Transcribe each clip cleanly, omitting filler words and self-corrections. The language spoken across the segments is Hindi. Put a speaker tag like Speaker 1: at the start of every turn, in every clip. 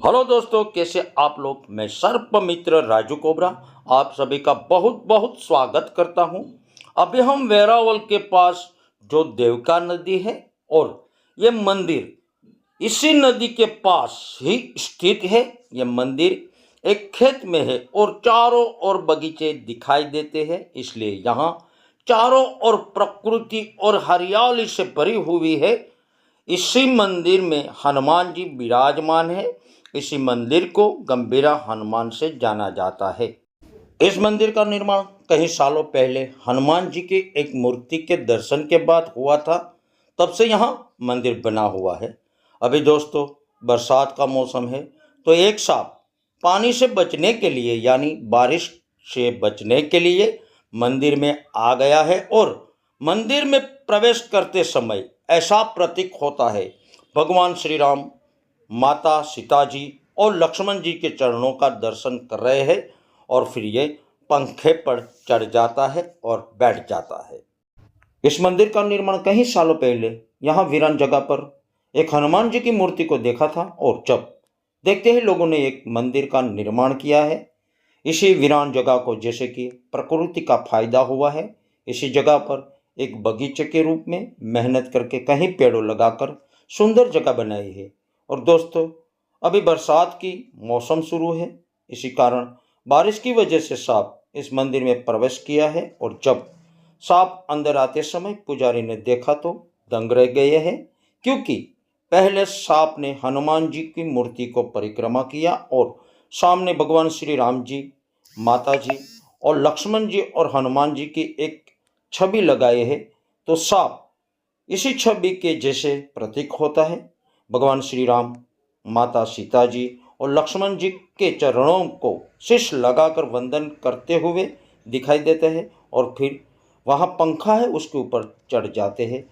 Speaker 1: हेलो दोस्तों, कैसे आप लोग। मैं सर्प मित्र राजू कोबरा आप सभी का बहुत बहुत स्वागत करता हूं। अभी हम वेरावल के पास जो देवका नदी है और ये मंदिर इसी नदी के पास ही स्थित है। ये मंदिर एक खेत में है और चारों ओर बगीचे दिखाई देते हैं, इसलिए यहाँ चारों ओर प्रकृति और हरियाली से भरी हुई है। इसी मंदिर में हनुमान जी विराजमान है। इसी मंदिर को गंभीरा हनुमान से जाना जाता है। इस मंदिर का निर्माण कई सालों पहले हनुमान जी की एक मूर्ति के दर्शन के बाद हुआ था। तब से यहाँ मंदिर बना हुआ है। अभी दोस्तों बरसात का मौसम है, तो एक सांप पानी से बचने के लिए यानी बारिश से बचने के लिए मंदिर में आ गया है और मंदिर में प्रवेश करते समय ऐसा प्रतीक होता है भगवान श्री राम, माता सीता जी और लक्ष्मण जी के चरणों का दर्शन कर रहे हैं और फिर ये पंखे पर चढ़ जाता है और बैठ जाता है। इस मंदिर का निर्माण कई सालों पहले यहाँ वीरान जगह पर एक हनुमान जी की मूर्ति को देखा था और जब देखते ही लोगों ने एक मंदिर का निर्माण किया है। इसी वीरान जगह को जैसे कि प्रकृति का फायदा हुआ है, इसी जगह पर एक बगीचे के रूप में मेहनत करके कहीं पेड़ों लगाकर सुंदर जगह बनाई है। और दोस्तों अभी बरसात की मौसम शुरू है, इसी कारण बारिश की वजह से सांप इस मंदिर में प्रवेश किया है और जब सांप अंदर आते समय पुजारी ने देखा तो दंग रह गए हैं, क्योंकि पहले सांप ने हनुमान जी की मूर्ति को परिक्रमा किया और सामने भगवान श्री राम जी, माता जी और लक्ष्मण जी और हनुमान जी की एक छवि लगाए है। तो सांप इसी छवि के जैसे प्रतीक होता है। भगवान श्री राम, माता सीता जी और लक्ष्मण जी के चरणों को शीश लगाकर वंदन करते हुए दिखाई देते हैं और फिर वहाँ पंखा है उसके ऊपर चढ़ जाते हैं।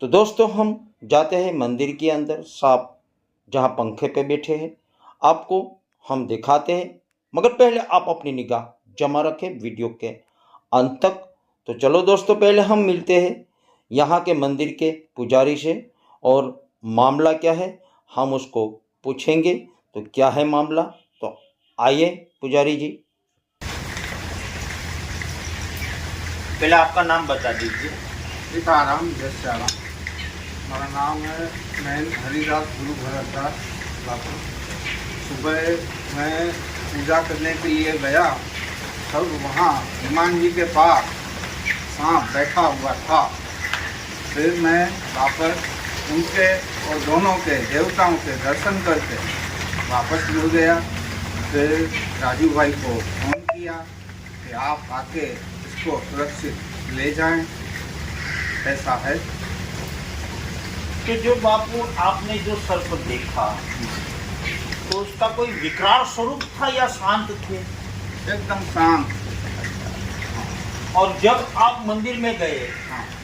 Speaker 1: तो दोस्तों हम जाते हैं मंदिर के अंदर, सांप जहाँ पंखे पे बैठे हैं आपको हम दिखाते हैं, मगर पहले आप अपनी निगाह जमा रखें वीडियो के अंत तक। तो चलो दोस्तों पहले हम मिलते हैं यहाँ के मंदिर के पुजारी से और मामला क्या है हम उसको पूछेंगे। तो क्या है मामला, तो आइए पुजारी जी, पहले आपका नाम बता दीजिए।
Speaker 2: सीताराम जय श्याराम। हमारा नाम है, मैं हरिदास गुरु भरतदास बापू। सुबह मैं पूजा करने के लिए गया, तब वहाँ हनुमान जी के पास सांप बैठा हुआ था। फिर मैं वापस उनके और दोनों के देवताओं के दर्शन करके वापस मुड़ गया। फिर राजू भाई को फोन किया कि आप आके इसको सुरक्षित ले जाएं। ऐसा है
Speaker 1: कि जो बापू आपने जो सर्प देखा तो उसका कोई विकराल स्वरूप था या शांत थे?
Speaker 2: एकदम शांत।
Speaker 1: और जब आप मंदिर में गए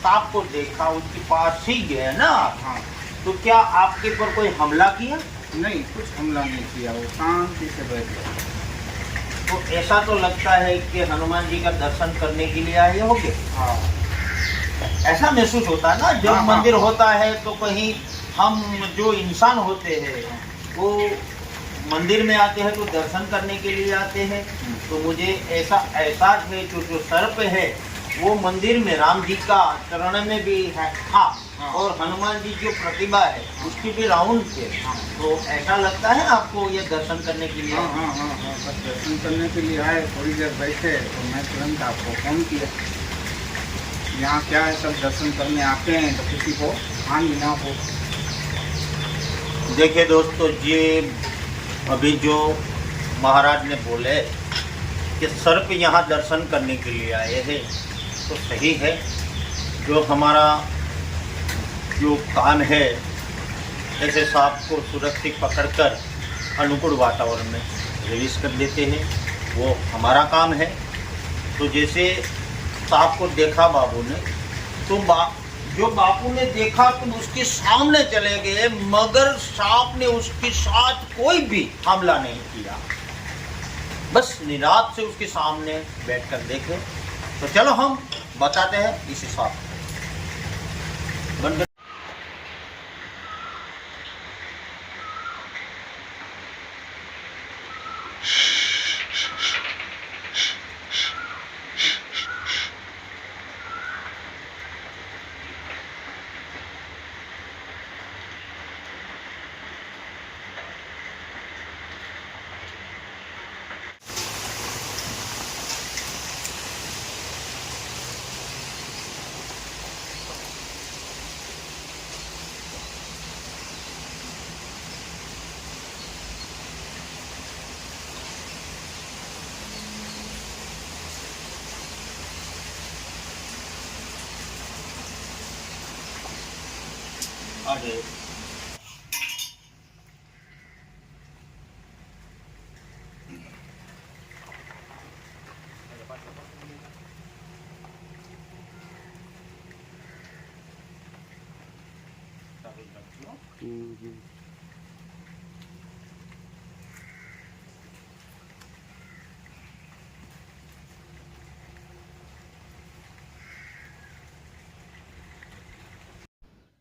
Speaker 1: सांप को देखा, उसके पास ही गए ना आप,
Speaker 2: हाँ,
Speaker 1: तो क्या आपके पर कोई हमला किया?
Speaker 2: नहीं, कुछ हमला नहीं किया, वो शांति से बैठ गया।
Speaker 1: तो ऐसा तो लगता है कि हनुमान जी का दर्शन करने के लिए आए होंगे।
Speaker 2: हाँ,
Speaker 1: ऐसा महसूस होता है ना जब
Speaker 2: हाँ,
Speaker 1: मंदिर
Speaker 2: हाँ,
Speaker 1: होता है तो कहीं हम जो इंसान होते हैं वो मंदिर में आते हैं तो दर्शन करने के लिए आते हैं। तो मुझे ऐसा एहसास है जो सर्प है वो मंदिर में राम जी का चरण में भी है था और हनुमान जी जो प्रतिभा है उसकी भी राउंड थे। तो ऐसा लगता है आपको ये दर्शन करने के लिए?
Speaker 2: हाँ, हाँ, हाँ, हाँ, बस दर्शन करने के लिए आए। थोड़ी देर बैठे तो मैं तुरंत आपको फोन किया। यहाँ क्या है, सब दर्शन करने आते हैं तो किसी को हानि ना हो।
Speaker 1: देखिए दोस्तों, ये अभी जो महाराज ने बोले कि सर्प यहाँ दर्शन करने के लिए आए हैं तो सही है। जो हमारा जो काम है ऐसे सांप को सुरक्षित पकड़कर अनुकूल वातावरण में रिलीज कर देते हैं, वो हमारा काम है। तो जैसे सांप को देखा बाबू ने तो जो बापू ने देखा तुम उसके सामने चले गए, मगर सांप ने उसके साथ कोई भी हमला नहीं किया, बस निराश से उसके सामने बैठकर देखे। तो चलो हम बताते हैं इस सांप को।
Speaker 2: 1
Speaker 1: अरे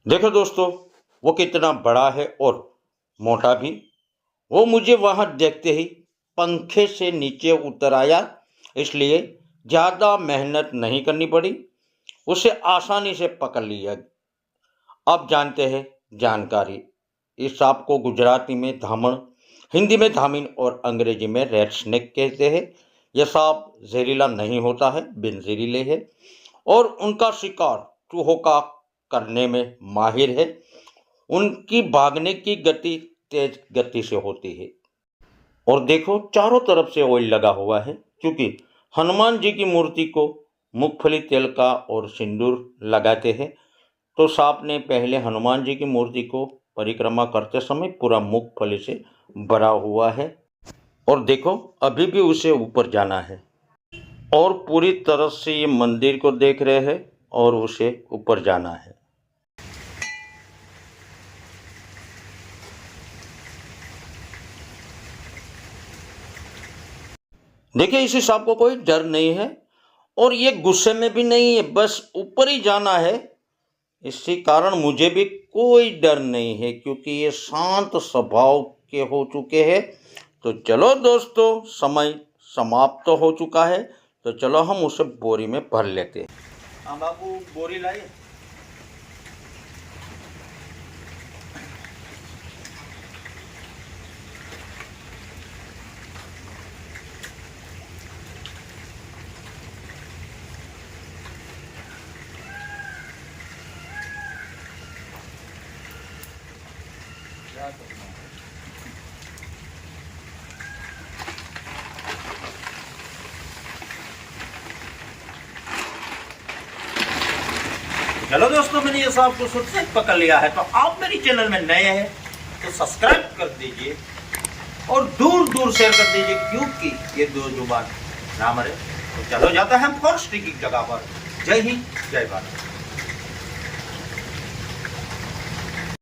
Speaker 1: देखो दोस्तों, वो कितना बड़ा है और मोटा भी। वो मुझे वहां देखते ही पंखे से नीचे उतर आया, इसलिए ज़्यादा मेहनत नहीं करनी पड़ी, उसे आसानी से पकड़ लिया। अब जानते हैं जानकारी। इस सांप को गुजराती में धामण, हिंदी में धामिन और अंग्रेजी में रेड स्नेक कहते हैं। यह सांप जहरीला नहीं होता है, बिन जहरीले है और उनका शिकार चूहों का करने में माहिर है। उनकी भागने की गति तेज गति से होती है। और देखो, चारों तरफ से ऑयल लगा हुआ है, क्योंकि हनुमान जी की मूर्ति को मूंगफली तेल का और सिंदूर लगाते हैं। तो सांप ने पहले हनुमान जी की मूर्ति को परिक्रमा करते समय पूरा मूंगफली से भरा हुआ है। और देखो, अभी भी उसे ऊपर जाना है और पूरी तरह से ये मंदिर को देख रहे हैं और उसे ऊपर जाना है। देखिए, इसी सांप को कोई डर नहीं है और ये गुस्से में भी नहीं है, बस ऊपर ही जाना है। इसी कारण मुझे भी कोई डर नहीं है, क्योंकि ये शांत स्वभाव के हो चुके हैं। तो चलो दोस्तों, समय समाप्त हो चुका है, तो चलो हम उसे बोरी में भर लेते हैं। हाँ बाबू, बोरी लाइए। चलो दोस्तों, मैंने ये सांप को सुरक्षित पकड़ लिया है। तो आप मेरी चैनल में नए हैं तो सब्सक्राइब कर दीजिए और दूर दूर शेयर कर दीजिए, क्योंकि ये दो जुबान ना मरे। तो चलो जाता है हम फॉरेस्ट की जगह पर। जय हिंद, जय भारत।